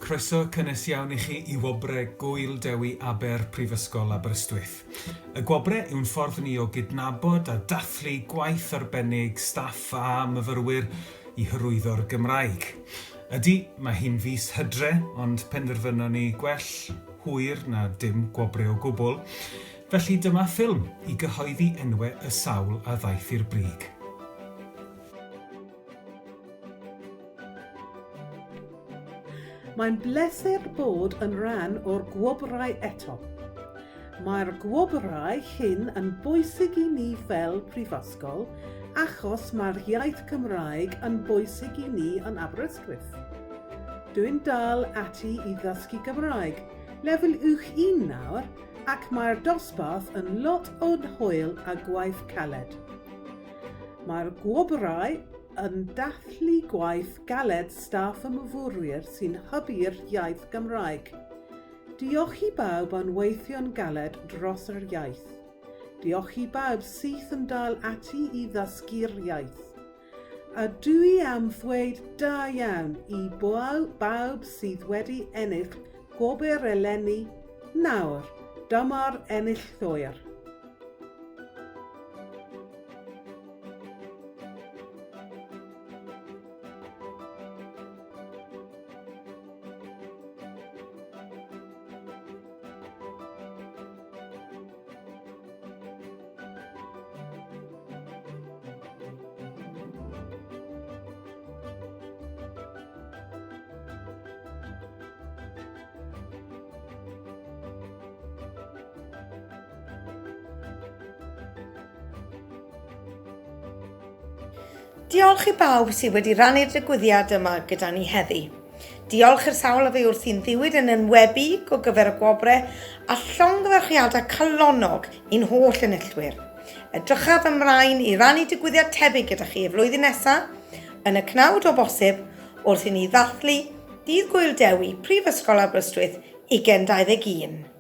Croeso cynnes iawn i chi I Gwobrau Gŵyl, Dewi, Aber, Prifysgol Aberystwyth. Y Gwobrau yw'n ffordd ni o gydnabod a dathlu gwaith arbennig staff a myfyrwyr I hyrwyddo'r Gymraeg. Ydy, mae hi'n fis hydre, ond penderfynon ni gwell, hwyr na dim gwobrau o gwbl. Felly dyma ffilm I gyhoeddi enwau y sawl a ddaeth i'r brig. Mae'n bleser bod yn rhan o'r Gwobrau eto. Mae'r Gwobrau hyn yn bwysig I ni fel prifysgol achos mae'r iaith Cymraeg yn bwysig I ni yn Aberystwyth. Dwi'n dal ati I ddysgu Gymraeg, lefel uwch 1 nawr, ac mae'r dosbarth yn lot o hwyl a gwaith caled. Mae'r Gwobrau yn dathlu gwaith galed staff y myfyrwyr sy'n hybu'r iaith Gymraeg. Diolch I bawb yn weithio'n galed dros yr iaith. Diolch I bawb sydd yn dal ati I ddysgu'r iaith. A dwi am ddweud da iawn I bawb sydd wedi ennill Gwobr eleni nawr. Dyma'r enillwyr. Diolch I bawb sydd wedi rannu'r digwyddiad yma gyda ni heddi. Diolch i'r sawl a fe wrth i'n ddiwyd yn enwebig o gyfer y Gwobrau a llongyfarchiadau calonog i'n holl enillwyr. Edrychaf ymlaen I rannu digwyddiad tebyg gyda chi y flwyddyn nesaf yn y cnawd o bosib wrth I ni ddathlu Dydd Gŵyl Dewi, Prifysgol Aberystwyth 2021.